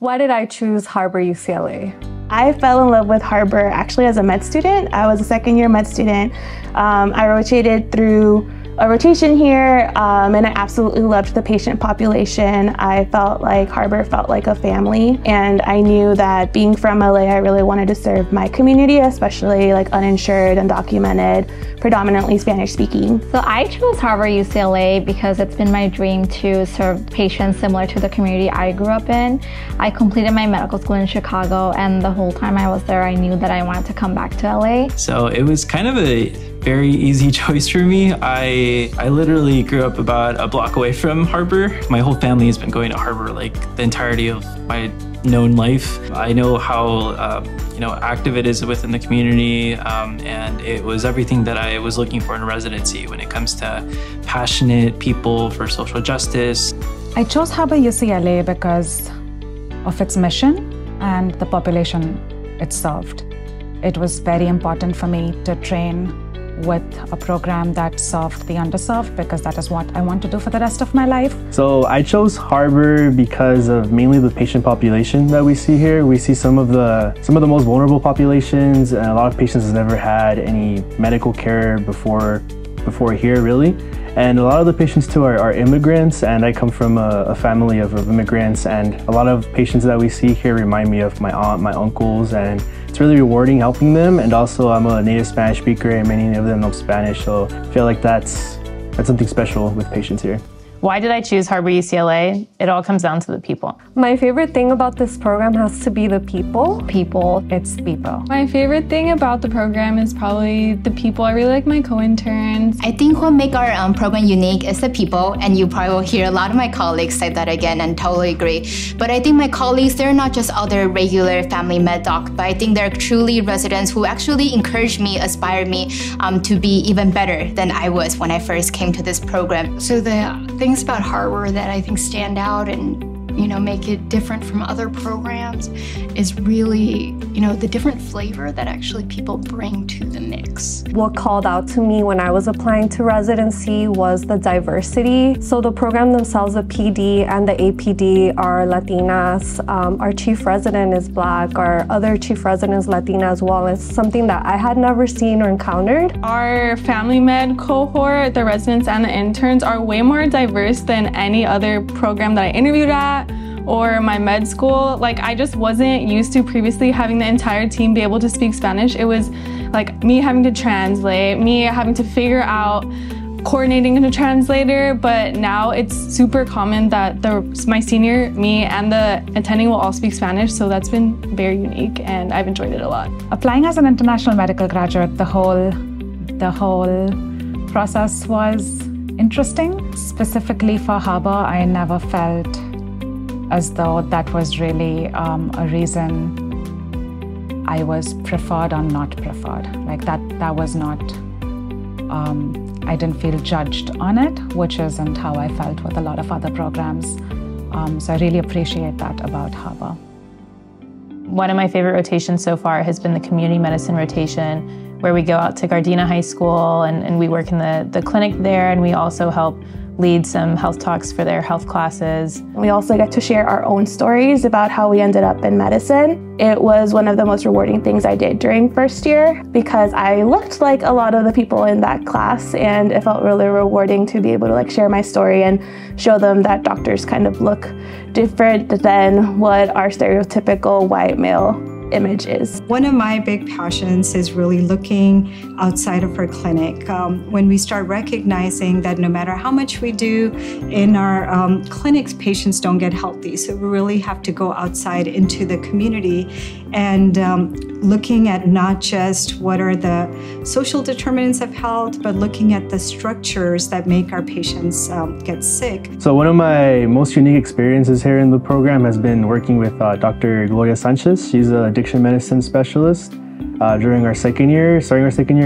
Why did I choose Harbor UCLA? I fell in love with Harbor actually as a med student. I was a second-year med student. I rotated through a rotation here, and I absolutely loved the patient population. I felt like Harbor felt like a family, and I knew that being from LA, I really wanted to serve my community, especially like uninsured, undocumented, predominantly Spanish speaking. So I chose Harbor UCLA because it's been my dream to serve patients similar to the community I grew up in. I completed my medical school in Chicago, and the whole time I was there, I knew that I wanted to come back to LA. So it was kind of a very easy choice for me. I literally grew up about a block away from Harbor. My whole family has been going to Harbor like the entirety of my known life. I know how active it is within the community, and it was everything that I was looking for in residency when it comes to passionate people for social justice. I chose Harbor UCLA because of its mission and the population it served. It was very important for me to train with a program that served the underserved, because that is what I want to do for the rest of my life. So I chose Harbor because of mainly the patient population that we see here. We see some of the most vulnerable populations, and a lot of patients have never had any medical care before here, really. And a lot of the patients too are immigrants, and I come from a family of immigrants, and a lot of patients that we see here remind me of my aunt, my uncles, and it's really rewarding helping them. And also I'm a native Spanish speaker, and many of them know Spanish, so I feel like that's something special with patients here. Why did I choose Harbor UCLA? It all comes down to the people. My favorite thing about this program has to be the people. People, it's people. My favorite thing about the program is probably the people. I really like my co-interns. I think what makes our program unique is the people, and you probably will hear a lot of my colleagues say that again, and totally agree. But I think my colleagues, they're not just other regular family med doc, but I think they're truly residents who actually encourage me, aspire me to be even better than I was when I first came to this program. So the things about Harbor that I think stand out and make it different from other programs is really, the different flavor that actually people bring to the mix. What called out to me when I was applying to residency was the diversity. So the program themselves, the PD and the APD, are Latinas. Our chief resident is Black. Our other chief resident is Latina as well. It's something that I had never seen or encountered. Our family med cohort, the residents and the interns, are way more diverse than any other program that I interviewed at or my med school. Like, I just wasn't used to previously having the entire team be able to speak Spanish. It was like me having to translate, me having to figure out coordinating in a translator, but now it's super common that my senior, me, and the attending will all speak Spanish, so that's been very unique and I've enjoyed it a lot. Applying as an international medical graduate, the whole process was interesting. Specifically for Harbor, I never felt as though that was really a reason I was preferred or not preferred. Like that was not, I didn't feel judged on it, which isn't how I felt with a lot of other programs. So I really appreciate that about Harbor. One of my favorite rotations so far has been the community medicine rotation, where we go out to Gardena High School and we work in the clinic there, and we also help lead some health talks for their health classes. We also get to share our own stories about how we ended up in medicine. It was one of the most rewarding things I did during first year because I looked like a lot of the people in that class, and it felt really rewarding to be able to share my story and show them that doctors kind of look different than what our stereotypical white male image is. One of my big passions is really looking outside of our clinic. When we start recognizing that no matter how much we do in our clinics, patients don't get healthy. So we really have to go outside into the community and looking at not just what are the social determinants of health, but looking at the structures that make our patients get sick. So one of my most unique experiences here in the program has been working with Dr. Gloria Sanchez. She's an addiction medicine specialist. Starting our second year,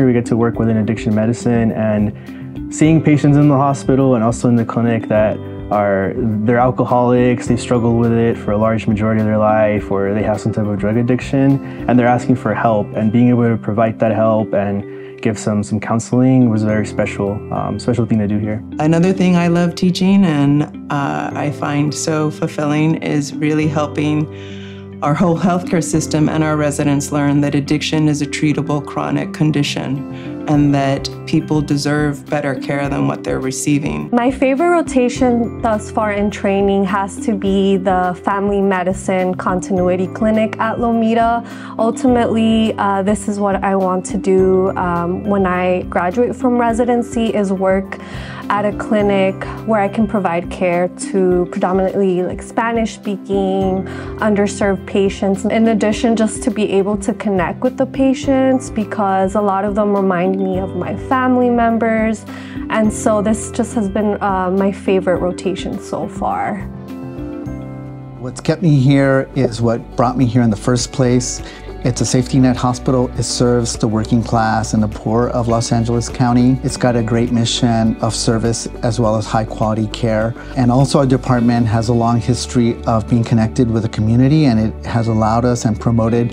we get to work within addiction medicine and seeing patients in the hospital and also in the clinic that they're alcoholics, they struggle with it for a large majority of their life, or they have some type of drug addiction, and they're asking for help, and being able to provide that help and give some counseling was a very special thing to do here. Another thing I love teaching and I find so fulfilling is really helping our whole healthcare system and our residents learn that addiction is a treatable chronic condition and that people deserve better care than what they're receiving. My favorite rotation thus far in training has to be the Family Medicine Continuity Clinic at Lomita. Ultimately, this is what I want to do when I graduate from residency, is work at a clinic where I can provide care to predominantly Spanish-speaking, underserved patients. In addition, just to be able to connect with the patients, because a lot of them remind me of my family members. And so this just has been my favorite rotation so far. What's kept me here is what brought me here in the first place. It's a safety net hospital. It serves the working class and the poor of Los Angeles County. It's got a great mission of service as well as high quality care. And also our department has a long history of being connected with the community, and it has allowed us and promoted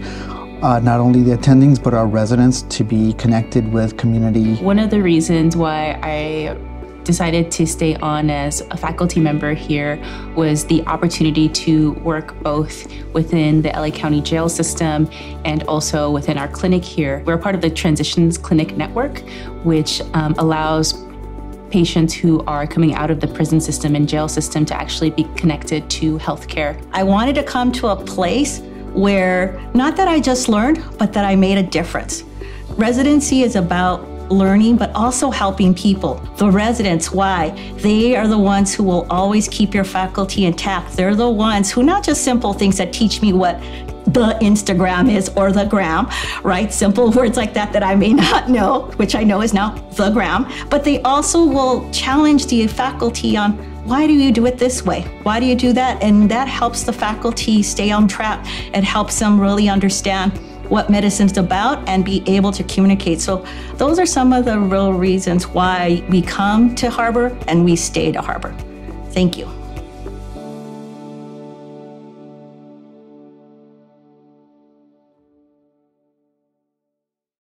not only the attendings but our residents to be connected with community. One of the reasons why I decided to stay on as a faculty member here was the opportunity to work both within the LA County jail system and also within our clinic here. We're part of the Transitions Clinic Network, which allows patients who are coming out of the prison system and jail system to actually be connected to healthcare. I wanted to come to a place where not that I just learned, but that I made a difference. Residency is about learning, but also helping people. The residents, why? They are the ones who will always keep your faculty intact. They're the ones who, not just simple things that teach me what the Instagram is or the gram, right? Simple words like that I may not know, which I know is now the gram, but they also will challenge the faculty on, why do you do it this way? Why do you do that? And that helps the faculty stay on track. It helps them really understand what medicine's about and be able to communicate. So those are some of the real reasons why we come to Harbor and we stay to Harbor. Thank you.